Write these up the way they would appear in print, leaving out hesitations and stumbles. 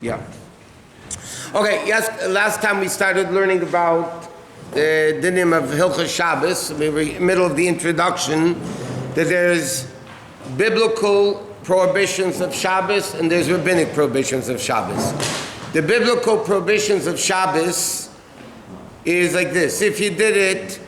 Yeah. Okay, yes, last time we started learning about the dinim of Hilchos Shabbos. We were in the middle of the introduction that there's biblical prohibitions of Shabbos and there's rabbinic prohibitions of Shabbos. The biblical prohibitions of Shabbos is like this. If you did it,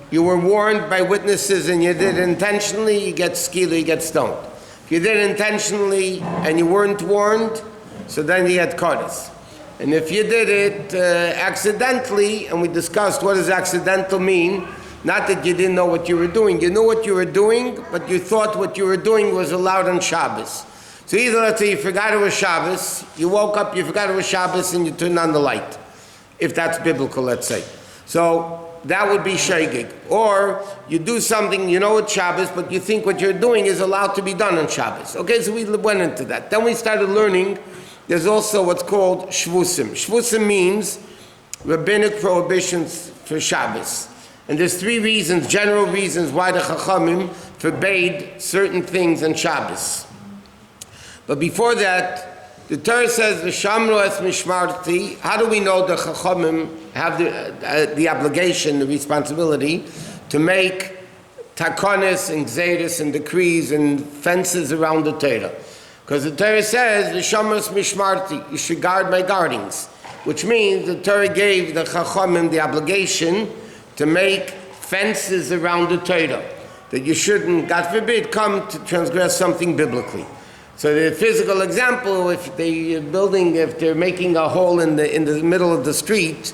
you were warned by witnesses and you did it intentionally, you get skila, you get stoned. If you did it intentionally and you weren't warned, so then you get kodesh. And if you did it accidentally, and we discussed what does accidental mean, not that you didn't know what you were doing. You knew what you were doing, but you thought what you were doing was allowed on Shabbos. So either, let's say, you forgot it was Shabbos, you woke up, you forgot it was Shabbos, and you turned on the light. If that's biblical, let's say. So that would be shaygig. Or you do something, you know it's Shabbos, but you think what you're doing is allowed to be done on Shabbos. Okay, so we went into that. Then we started learning there's also what's called shvusim. Shvusim means rabbinic prohibitions for Shabbos. And there's three reasons, general reasons, why the Chachamim forbade certain things on Shabbos. But before that, the Torah says, "V'shamru es mishmarti." How do we know the Chachamim have the obligation, the responsibility to make takonis and gzeres and decrees and fences around the Torah? Because the Torah says, "V'shamru es mishmarti," you should guard my guardings, which means the Torah gave the Chachamim the obligation to make fences around the Torah, that you shouldn't, God forbid, come to transgress something biblically. So the physical example, if they're making a hole in the middle of the street,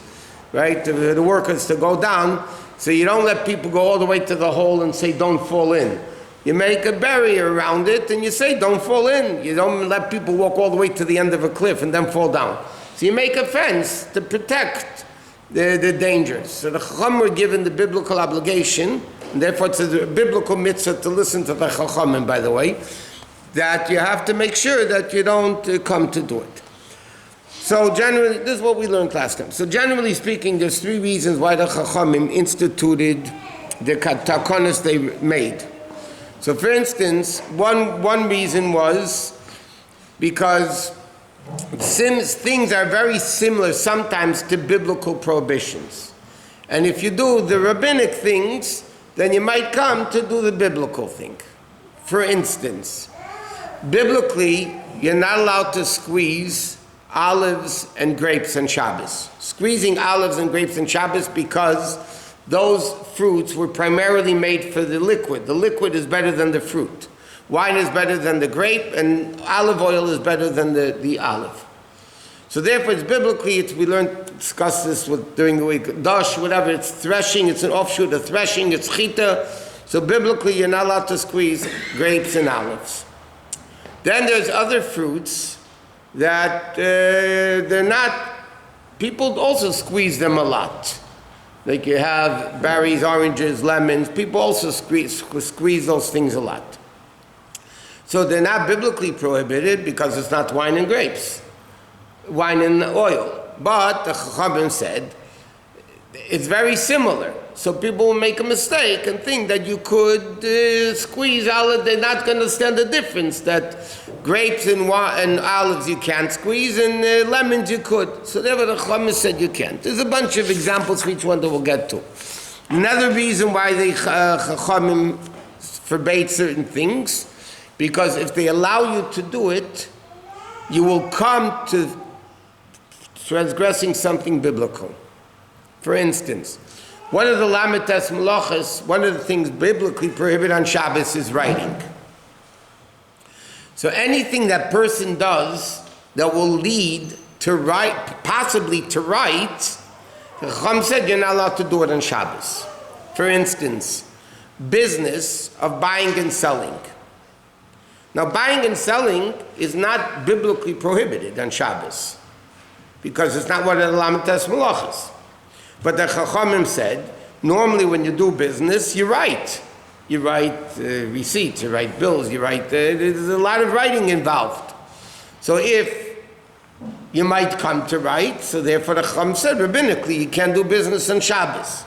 right, the workers to go down, so you don't let people go all the way to the hole and say, don't fall in. You make a barrier around it and you say, don't fall in. You don't let people walk all the way to the end of a cliff and then fall down. So you make a fence to protect the dangers. So the Chacham were given the biblical obligation, and therefore it's a biblical mitzvah to listen to the Chachamim, by the way, that you have to make sure that you don't come to do it. So generally, this is what we learned last time. So generally speaking, there's three reasons why the Chachamim instituted the takonos they made. So for instance, one reason was because things are very similar sometimes to biblical prohibitions. And if you do the rabbinic things, then you might come to do the biblical thing. For instance, biblically, you're not allowed to squeeze olives and grapes on Shabbos. Squeezing olives and grapes on Shabbos because those fruits were primarily made for the liquid. The liquid is better than the fruit. Wine is better than the grape, and olive oil is better than the olive. So therefore, it's biblically, we discussed this during the week, dash, whatever, it's threshing, it's an offshoot of threshing, it's chita. So biblically, you're not allowed to squeeze grapes and olives. Then there's other fruits that they're not, people also squeeze them a lot. Like you have berries, oranges, lemons, people also squeeze those things a lot. So they're not biblically prohibited because it's not wine and grapes, wine and oil. But the Chachamim said it's very similar. So people will make a mistake and think that you could squeeze olive. They're not going to understand the difference, that grapes and olives you can't squeeze and lemons you could. So therefore the Chachamim said you can't. There's a bunch of examples for each one that we'll get to. Another reason why the Chachamim forbade certain things, because if they allow you to do it, you will come to transgressing something biblical. For instance, one of the lamites malachos, one of the things biblically prohibited on Shabbos is writing. So anything that person does that will lead to write, possibly to write, the Chacham said you're not allowed to do it on Shabbos. For instance, business of buying and selling. Now, buying and selling is not biblically prohibited on Shabbos because it's not one of the lamites malachos. But the Chachamim said, normally when you do business, you write. You write receipts, you write bills, you write, there's a lot of writing involved. So if you might come to write, so therefore the Chacham said, rabbinically, you can't do business on Shabbos.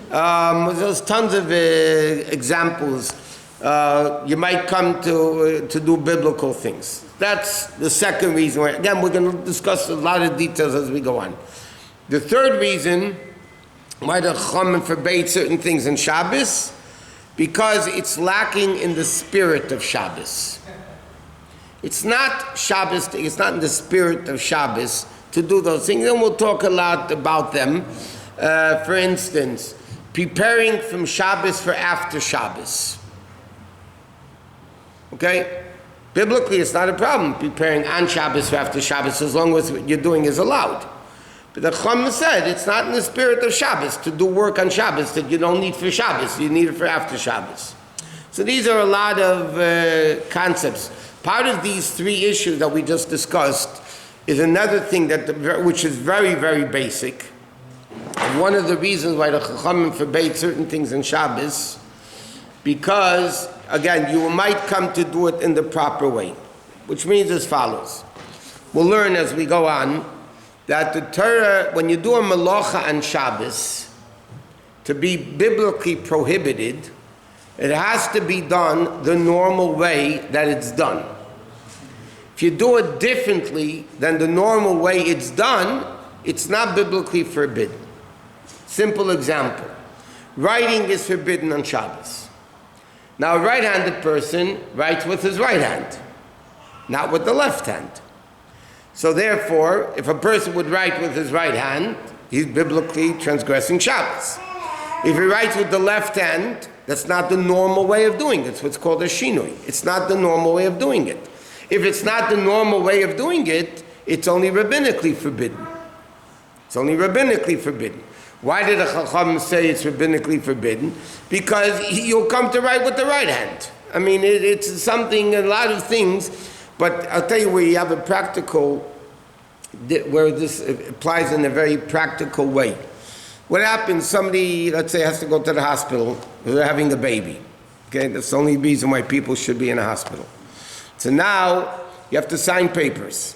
There's tons of examples. You might come to do biblical things. That's the second reason why. Again, we're going to discuss a lot of details as we go on. The third reason why the Chachamim forbade certain things in Shabbos, because it's lacking in the spirit of Shabbos. It's not Shabbos, it's not in the spirit of Shabbos to do those things, and we'll talk a lot about them. For instance, preparing from Shabbos for after Shabbos. Okay? Biblically, it's not a problem preparing on Shabbos for after Shabbos as long as what you're doing is allowed. But the Chachamim said it's not in the spirit of Shabbos to do work on Shabbos that you don't need for Shabbos, you need it for after Shabbos. So these are a lot of concepts. Part of these three issues that we just discussed is another thing which is very, very basic. And one of the reasons why the Chachamim forbade certain things in Shabbos, because, again, you might come to do it in the proper way, which means as follows. We'll learn as we go on that the Torah, when you do a malacha on Shabbos, to be biblically prohibited, it has to be done the normal way that it's done. If you do it differently than the normal way it's done, it's not biblically forbidden. Simple example. Writing is forbidden on Shabbos. Now a right-handed person writes with his right hand, not with the left hand. So therefore, if a person would write with his right hand, he's biblically transgressing Shabbos. If he writes with the left hand, that's not the normal way of doing it. It's what's called a shinui. It's not the normal way of doing it. If it's not the normal way of doing it, it's only rabbinically forbidden. It's only rabbinically forbidden. Why did the Chacham say it's rabbinically forbidden? Because you'll come to write with the right hand. I mean, it's something, a lot of things, but I'll tell you where you have a practical, where this applies in a very practical way. What happens, somebody, let's say, has to go to the hospital, they're having a baby. Okay, that's the only reason why people should be in a hospital. So now, you have to sign papers.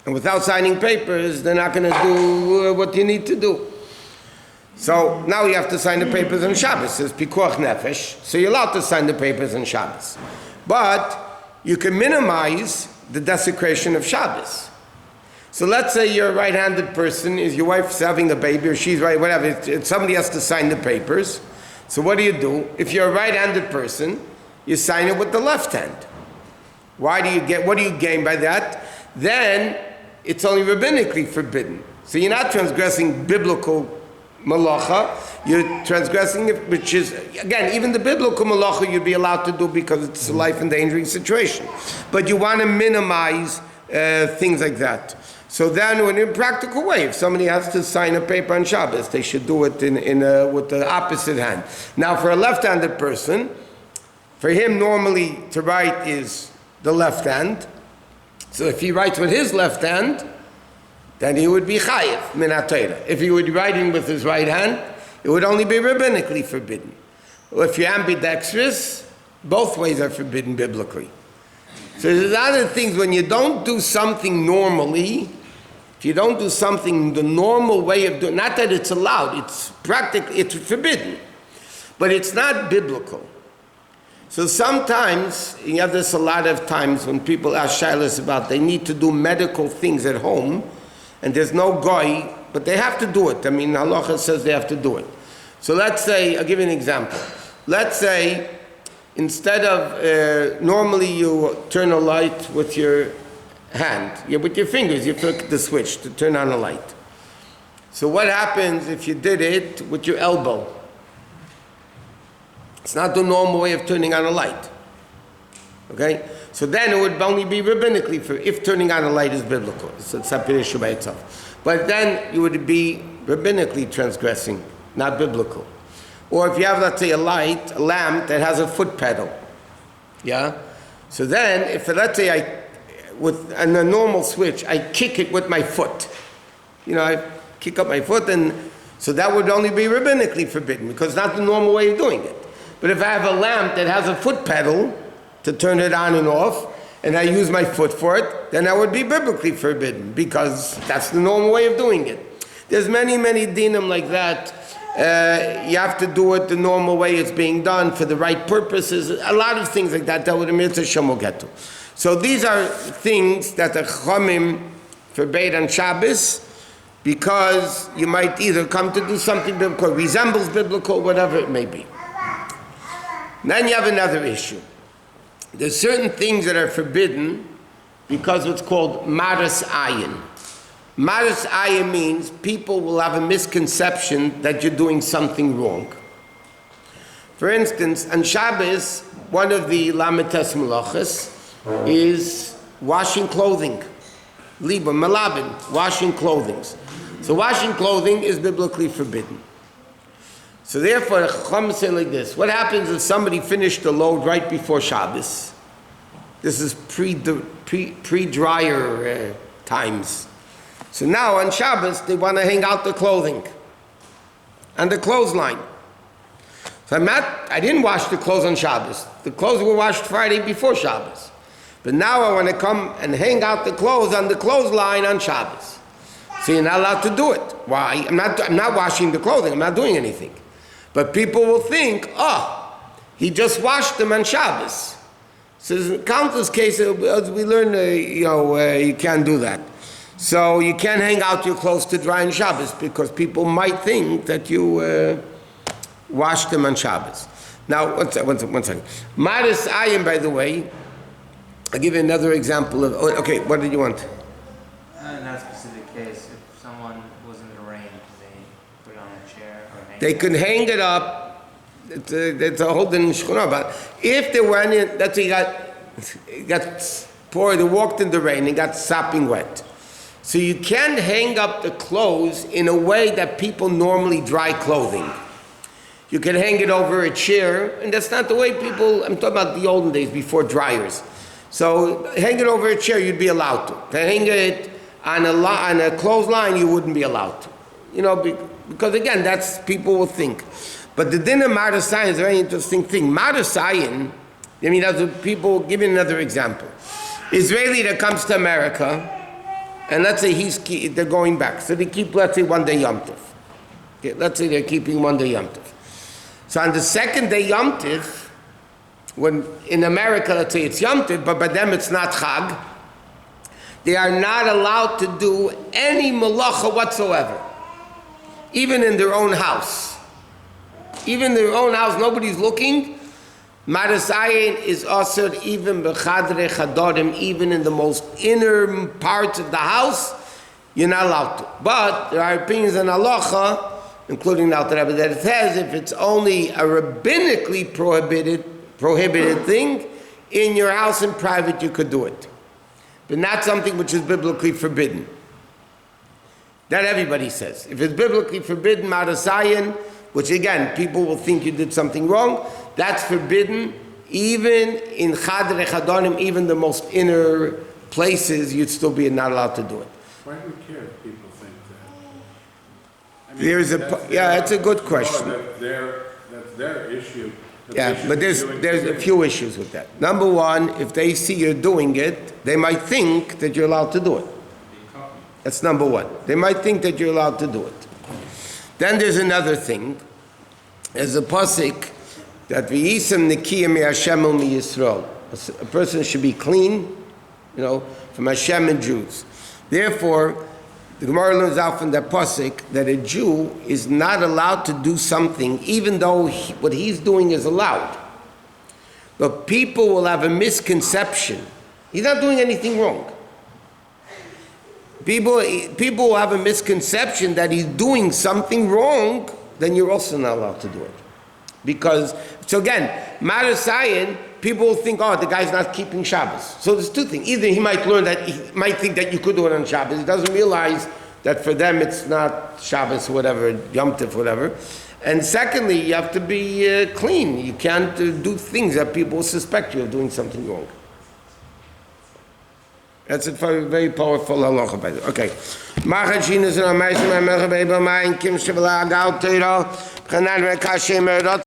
And without signing papers, they're not going to do what you need to do. So now you have to sign the papers on Shabbos. It's pikuach nefesh, so you're allowed to sign the papers on Shabbos. But you can minimize the desecration of Shabbos. So let's say you're a right-handed person, is your wife's having a baby, or she's right, whatever, somebody has to sign the papers. So what do? If you're a right-handed person, you sign it with the left hand. What do you gain by that? Then it's only rabbinically forbidden. So you're not transgressing biblical malacha, you're transgressing it, which is, again, even the biblical malacha you'd be allowed to do because it's a life-endangering situation. But you want to minimize things like that. So then, in a practical way, if somebody has to sign a paper on Shabbos, they should do it with the opposite hand. Now, for a left-handed person, for him normally to write is the left hand. So if he writes with his left hand, then he would be chayiv min ha-Torah. If he were writing with his right hand, it would only be rabbinically forbidden. Well, if you're ambidextrous, both ways are forbidden biblically. So there's other things, when you don't do something normally, if you don't do something the normal way of doing, not that it's allowed, it's practically, it's forbidden, but it's not biblical. So sometimes, you have this a lot of times when people ask shilas about they need to do medical things at home, and there's no goy, but they have to do it. I mean, halacha says they have to do it. So let's say, I'll give you an example. Let's say, instead of, normally you turn a light with your hand. With your fingers, you flick the switch to turn on a light. So what happens if you did it with your elbow? It's not the normal way of turning on a light. Okay? So then it would only be rabbinically if turning on a light is biblical. It's a sapir issue by itself. But then you would be rabbinically transgressing, not biblical. Or if you have, let's say, a lamp that has a foot pedal. Yeah? So then, if let's say with a normal switch, I kick it with my foot. I kick up my foot, and so that would only be rabbinically forbidden, because it's not the normal way of doing it. But if I have a lamp that has a foot pedal to turn it on and off, and I use my foot for it, then that would be biblically forbidden, because that's the normal way of doing it. There's many, many dinim like that. You have to do it the normal way it's being done for the right purposes. A lot of things like that would Amir Hashem will get to. So these are things that the Chachamim forbade on Shabbos, because you might either come to do something biblical, resembles biblical, whatever it may be. Then you have another issue. There's certain things that are forbidden because what's called maras ayin. Maras ayin means people will have a misconception that you're doing something wrong. For instance, on Shabbos, one of the lamites malachos is washing clothing. Liba, malabin, washing clothing. So washing clothing is biblically forbidden. So therefore, the Chacham say like this: what happens if somebody finished the load right before Shabbos? This is pre-dryer times. So now on Shabbos, they want to hang out the clothing on the clothesline. So I didn't wash the clothes on Shabbos. The clothes were washed Friday before Shabbos. But now I want to come and hang out the clothes on the clothesline on Shabbos. So you're not allowed to do it. Why? I'm not washing the clothing. I'm not doing anything. But people will think, he just washed them on Shabbos. So there's countless cases, as we learn, you can't do that. So you can't hang out your clothes to dry on Shabbos because people might think that you washed them on Shabbos. Now, one second. Maras ayin, by the way, I'll give you another example of, okay, what did you want? In that specific case, if someone was in the rain, they put it on a chair or hang They could hang it up. It's a whole din shchuna. But if they went in, let's say he got poured, they walked in the rain and got sopping wet. So you can't hang up the clothes in a way that people normally dry clothing. You can hang it over a chair, and that's not the way people, I'm talking about the olden days before dryers. So hang it over a chair, you'd be allowed to. To hang it on a clothesline, you wouldn't be allowed to. Because again, that's people will think. But the din of maras ayin is a very interesting thing. Maras ayin, that's what people, give you another example. Israeli that comes to America, and let's say they're going back. So they keep, let's say, one day Yom Tov. Okay, let's say they're keeping one day Yom Tov. So on the second day Yom Tov, when in America, let's say it's Yom Tov, but by them it's not Chag, they are not allowed to do any malacha whatsoever. Even in their own house. Even in their own house, nobody's looking. Maras ayin is also even b'chadrei chadorim, even in the most inner parts of the house, you're not allowed to. But there are opinions on halacha, including the Alter Rebbe, that it says if it's only a rabbinically prohibited thing, in your house in private you could do it. But not something which is biblically forbidden. That everybody says. If it's biblically forbidden, maras ayin, which again, people will think you did something wrong, that's forbidden. Even in chadrei chadorim, even the most inner places, you'd still be not allowed to do it. Why do we care if people think that? That's a good question. That's their issue. But there's a few issues with that. Number one, if they see you're doing it, they might think that you're allowed to do it. That's number one. They might think that you're allowed to do it. Then there's another thing. There's a pasuk that v'yisem nekiyah me'Hashem u'miyisrael. A person should be clean, from Hashem and Jews. Therefore, the Gemara learns out from that pasuk that a Jew is not allowed to do something, even though what he's doing is allowed. But people will have a misconception. He's not doing anything wrong. People will have a misconception that he's doing something wrong, then you're also not allowed to do it. So again, maras ayin, people will think, the guy's not keeping Shabbos. So there's two things. Either he might think that you could do it on Shabbos. He doesn't realize that for them it's not Shabbos, whatever, Yom Tov, whatever. And secondly, you have to be clean. You can't do things that people suspect you of doing something wrong. That's a very powerful halacha, by the way. Okay. Machachin is an amazing,